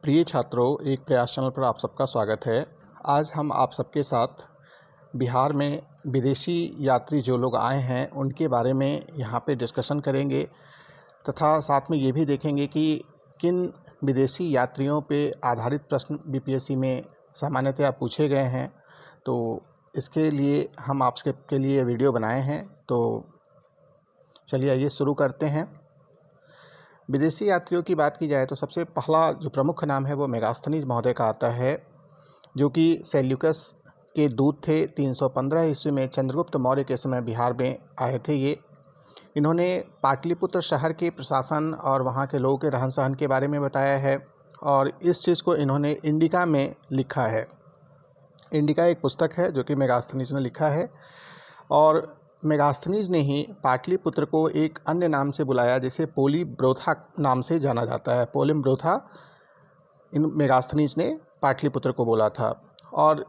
प्रिय छात्रों, एक प्रयास चैनल पर आप सबका स्वागत है। आज हम आप सबके साथ बिहार में विदेशी यात्री जो लोग आए हैं उनके बारे में यहाँ पे डिस्कशन करेंगे तथा साथ में ये भी देखेंगे कि किन विदेशी यात्रियों पे आधारित प्रश्न बीपीएससी में सामान्यतया पूछे गए हैं। तो इसके लिए हम आप सबके लिए वीडियो बनाए हैं। तो चलिए आइए शुरू करते हैं। विदेशी यात्रियों की बात की जाए तो सबसे पहला जो प्रमुख नाम है वो मेगास्थनीज महोदय का आता है, जो कि सेल्यूकस के दूत थे। 315 ईस्वी में चंद्रगुप्त मौर्य के समय बिहार में आए थे ये। इन्होंने पाटलिपुत्र शहर के प्रशासन और वहाँ के लोगों के रहन सहन के बारे में बताया है और इस चीज़ को इन्होंने इंडिका में लिखा है। इंडिका एक पुस्तक है जो कि मेगास्थनीज ने लिखा है और मेगास्थनीज ने ही पाटलिपुत्र को एक अन्य नाम से बुलाया जिसे पोलिब्रोथा नाम से जाना जाता है। पोलिब्रोथा इन मेगास्थनीज ने पाटलिपुत्र को बोला था और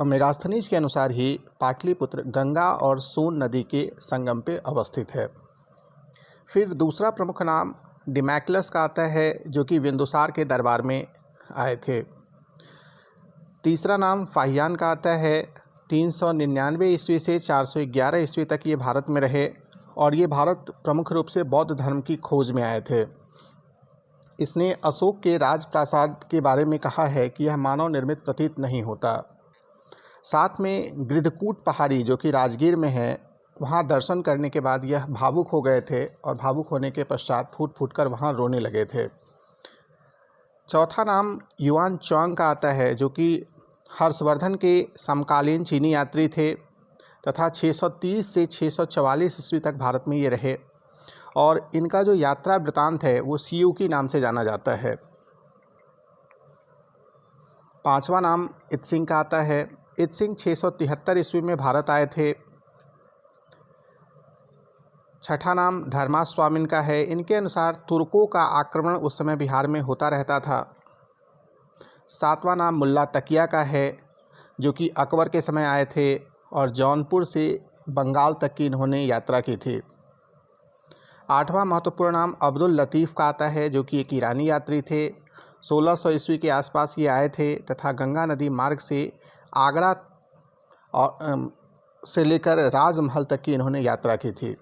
मेगास्थनीज के अनुसार ही पाटलिपुत्र गंगा और सोन नदी के संगम पे अवस्थित है। फिर दूसरा प्रमुख नाम डिमैक्लस का आता है जो कि बिंदुसार के दरबार में आए थे। तीसरा नाम फाहियान का आता है। 399 ईस्वी से 411 ईस्वी तक ये भारत में रहे और ये भारत प्रमुख रूप से बौद्ध धर्म की खोज में आए थे। इसने अशोक के राजप्रासाद के बारे में कहा है कि यह मानव निर्मित प्रतीत नहीं होता। साथ में गृधकूट पहाड़ी जो कि राजगीर में है, वहाँ दर्शन करने के बाद यह भावुक हो गए थे और भावुक होने के पश्चात फूट फूट कर वहाँ रोने लगे थे। चौथा नाम युआन चौंग का आता है जो कि हर्षवर्धन के समकालीन चीनी यात्री थे तथा 630 से 644 ईस्वी तक भारत में ये रहे और इनका जो यात्रा वृतांत है वो सियुकी नाम से जाना जाता है। पांचवा नाम इत्सिंग का आता है। इत्सिंग 673 ईस्वी में भारत आए थे। छठा नाम धर्मास्वामिन का है। इनके अनुसार तुर्कों का आक्रमण उस समय बिहार में होता रहता था। सातवां नाम मुल्ला तकिया का है जो कि अकबर के समय आए थे और जौनपुर से बंगाल तक की इन्होंने यात्रा की थी। आठवां महत्वपूर्ण नाम अब्दुल लतीफ़ का आता है जो कि एक ईरानी यात्री थे। 1600 ईस्वी के आसपास ये आए थे तथा गंगा नदी मार्ग से आगरा और से लेकर राजमहल तक की इन्होंने यात्रा की थी।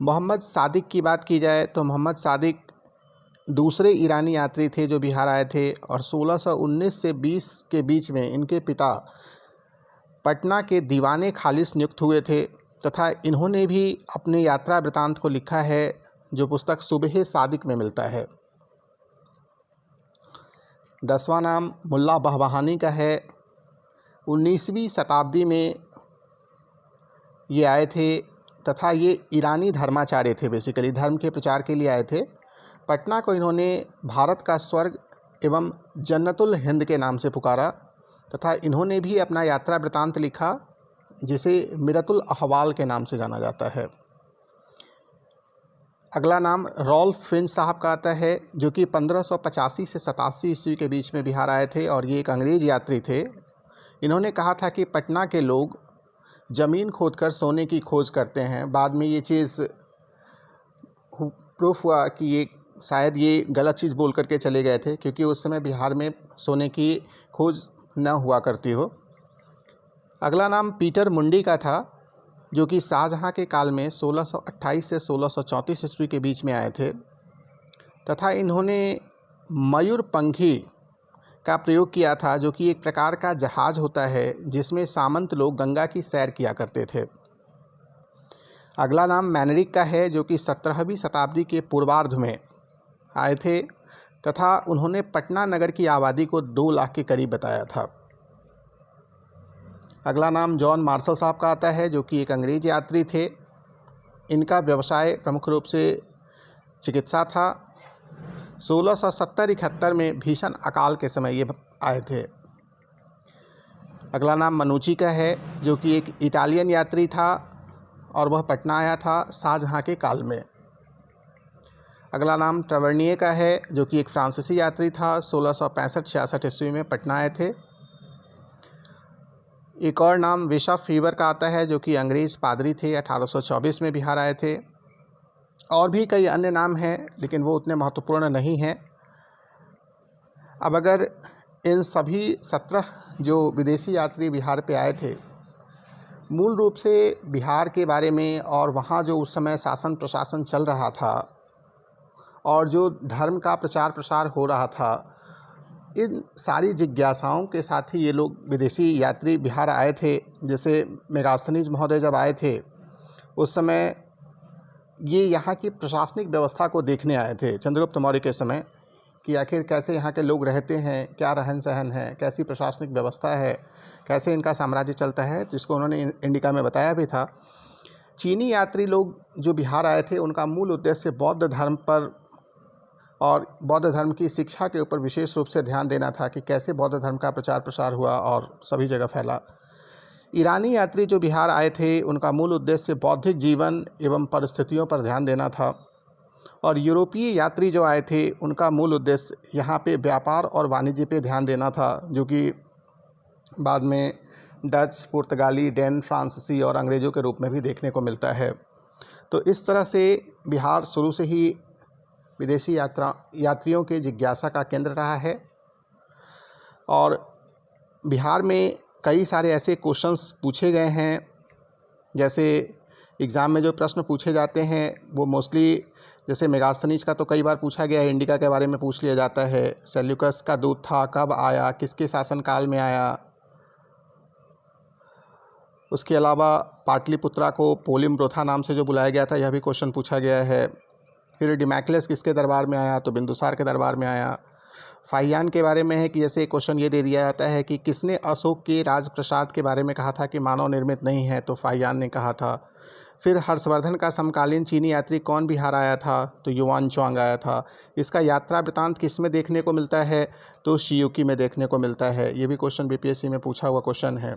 मोहम्मद सादिक की बात की जाए तो मोहम्मद सादिक दूसरे ईरानी यात्री थे जो बिहार आए थे और 1619 से 20 के बीच में इनके पिता पटना के दीवाने खालिस नियुक्त हुए थे तथा इन्होंने भी अपने यात्रा वृतांत को लिखा है जो पुस्तक सुबह सादिक में मिलता है। 10वां नाम मुल्ला बहबहानी का है। 19वीं शताब्दी में ये आए थे तथा ये ईरानी धर्माचार्य थे। बेसिकली धर्म के प्रचार के लिए आए थे। पटना को इन्होंने भारत का स्वर्ग एवं जन्नतुल हिंद के नाम से पुकारा तथा इन्होंने भी अपना यात्रा वृतांत लिखा जिसे मिरतुल अहवाल के नाम से जाना जाता है। अगला नाम रॉल्फ फिंच साहब का आता है जो कि 1585 से 87 ईस्वी के बीच में बिहार आए थे और ये एक अंग्रेज यात्री थे। इन्होंने कहा था कि पटना के लोग ज़मीन खोदकर सोने की खोज करते हैं। बाद में ये चीज़ प्रूफ हुआ कि ये शायद ये गलत चीज़ बोल करके चले गए थे क्योंकि उस समय बिहार में सोने की खोज न हुआ करती हो। अगला नाम पीटर मुंडी का था जो कि शाहजहाँ के काल में 1628 से 1634 ईस्वी के बीच में आए थे तथा इन्होंने मयूरपंखी का प्रयोग किया था जो कि एक प्रकार का जहाज़ होता है जिसमें सामंत लोग गंगा की सैर किया करते थे। अगला नाम मैनरिक का है जो कि 17वीं शताब्दी के पूर्वार्ध में आए थे तथा उन्होंने पटना नगर की आबादी को 2 लाख के करीब बताया था। अगला नाम जॉन मार्शल साहब का आता है जो कि एक अंग्रेज यात्री थे। इनका व्यवसाय प्रमुख रूप से चिकित्सा था। 1670-71 में भीषण अकाल के समय ये आए थे। अगला नाम मनुची का है जो कि एक इटालियन यात्री था और वह पटना आया था शाहजहाँ के काल में। अगला नाम ट्रवर्निए का है जो कि एक फ्रांसीसी यात्री था। 1665-66 ईस्वी में पटना आए थे। एक और नाम बिशप फीवर का आता है जो कि अंग्रेज़ पादरी थे। 1824 में बिहार आए थे। और भी कई अन्य नाम हैं लेकिन वो उतने महत्वपूर्ण नहीं हैं। अब अगर इन सभी 17 जो विदेशी यात्री बिहार पे आए थे, मूल रूप से बिहार के बारे में और वहाँ जो उस समय शासन प्रशासन चल रहा था और जो धर्म का प्रचार प्रसार हो रहा था, इन सारी जिज्ञासाओं के साथ ही ये लोग विदेशी यात्री बिहार आए थे। जैसे मेगास्थनीज महोदय जब आए थे, उस समय ये यहाँ की प्रशासनिक व्यवस्था को देखने आए थे चंद्रगुप्त मौर्य के समय, कि आखिर कैसे यहाँ के लोग रहते हैं, क्या रहन सहन है, कैसी प्रशासनिक व्यवस्था है, कैसे इनका साम्राज्य चलता है, जिसको उन्होंने इंडिका में बताया भी था। चीनी यात्री लोग जो बिहार आए थे, उनका मूल उद्देश्य बौद्ध धर्म पर और बौद्ध धर्म की शिक्षा के ऊपर विशेष रूप से ध्यान देना था कि कैसे बौद्ध धर्म का प्रचार प्रसार हुआ और सभी जगह फैला। ईरानी यात्री जो बिहार आए थे, उनका मूल उद्देश्य बौद्धिक जीवन एवं परिस्थितियों पर ध्यान देना था। और यूरोपीय यात्री जो आए थे, उनका मूल उद्देश्य यहाँ पे व्यापार और वाणिज्य पे ध्यान देना था, जो कि बाद में डच, पुर्तगाली, डैन, फ्रांसीसी और अंग्रेज़ों के रूप में भी देखने को मिलता है। तो इस तरह से बिहार शुरू से ही विदेशी यात्रियों के जिज्ञासा का केंद्र रहा है। और बिहार में कई सारे ऐसे क्वेश्चंस पूछे गए हैं, जैसे एग्ज़ाम में जो प्रश्न पूछे जाते हैं वो मोस्टली, जैसे मेगास्थनीज का तो कई बार पूछा गया है, इंडिका के बारे में पूछ लिया जाता है। सेल्यूकस का दूत था, कब आया, किसके शासनकाल में आया। उसके अलावा पाटलिपुत्रा को पोलिम्ब्रोथा नाम से जो बुलाया गया था, यह भी क्वेश्चन पूछा गया है। फिर डिमैक्लियस किसके दरबार में आया, तो बिंदुसार के दरबार में आया। फाहियान के बारे में है कि जैसे क्वेश्चन ये दे दिया जाता है कि किसने अशोक के राजप्रसाद के बारे में कहा था कि मानव निर्मित नहीं है, तो फाहियान ने कहा था। फिर हर्षवर्धन का समकालीन चीनी यात्री कौन बिहार आया था, तो युआन च्वांग आया था। इसका यात्रा वृतांत किस में देखने को मिलता है, तो शियुकी में देखने को मिलता है। ये भी क्वेश्चन बीपीएससी में पूछा हुआ क्वेश्चन है।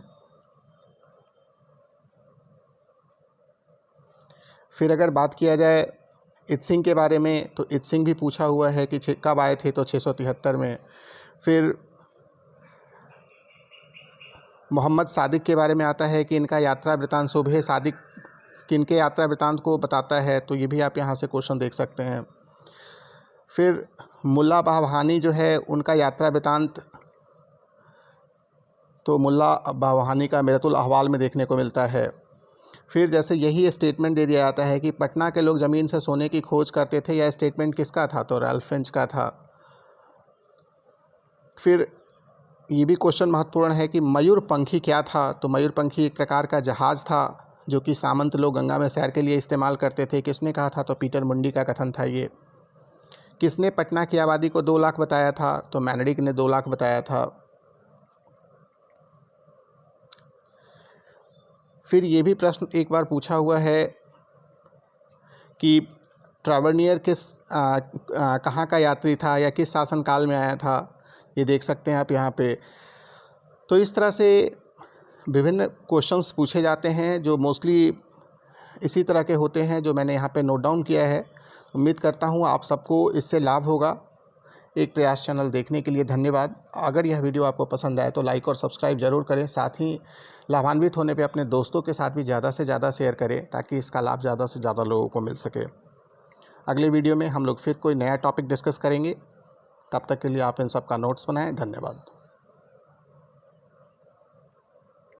फिर अगर बात किया जाए इत्सिंग के बारे में, तो इत्सिंग भी पूछा हुआ है कि कब आए थे, तो 673 में। फिर मोहम्मद सादिक के बारे में आता है कि इनका यात्रा वृतांत सुबह सादिक किनके यात्रा वृतांत को बताता है, तो ये भी आप यहाँ से क्वेश्चन देख सकते हैं। फिर मुल्ला बहवानी जो है, उनका यात्रा वृतांत तो मुल्ला बहवानी का मिरतुल अहवाल में देखने को मिलता है। फिर जैसे यही स्टेटमेंट दे दिया जाता है कि पटना के लोग ज़मीन से सोने की खोज करते थे, यह स्टेटमेंट किसका था, तो रैल्फ फिंच का था। फिर ये भी क्वेश्चन महत्वपूर्ण है कि मयूरपंखी क्या था, तो मयूरपंखी एक प्रकार का जहाज़ था जो कि सामंत लोग गंगा में सैर के लिए इस्तेमाल करते थे। किसने कहा था, तो पीटर मुंडी का कथन था ये। किसने पटना की आबादी को 2 लाख बताया था, तो मैनडिक ने 2 लाख बताया था। फिर ये भी प्रश्न एक बार पूछा हुआ है कि ट्रैवर्नियर कहाँ का यात्री था या किस शासनकाल में आया था, ये देख सकते हैं आप यहाँ पे। तो इस तरह से विभिन्न क्वेश्चंस पूछे जाते हैं जो मोस्टली इसी तरह के होते हैं, जो मैंने यहाँ पे नोट डाउन किया है। उम्मीद करता हूँ आप सबको इससे लाभ होगा। एक प्रयास चैनल देखने के लिए धन्यवाद। अगर यह वीडियो आपको पसंद आए तो लाइक और सब्सक्राइब ज़रूर करें। साथ ही लाभान्वित होने पे अपने दोस्तों के साथ भी ज़्यादा से ज़्यादा शेयर करें, ताकि इसका लाभ ज़्यादा से ज़्यादा लोगों को मिल सके। अगले वीडियो में हम लोग फिर कोई नया टॉपिक डिस्कस करेंगे। तब तक के लिए आप इन सब का नोट्स बनाएं। धन्यवाद।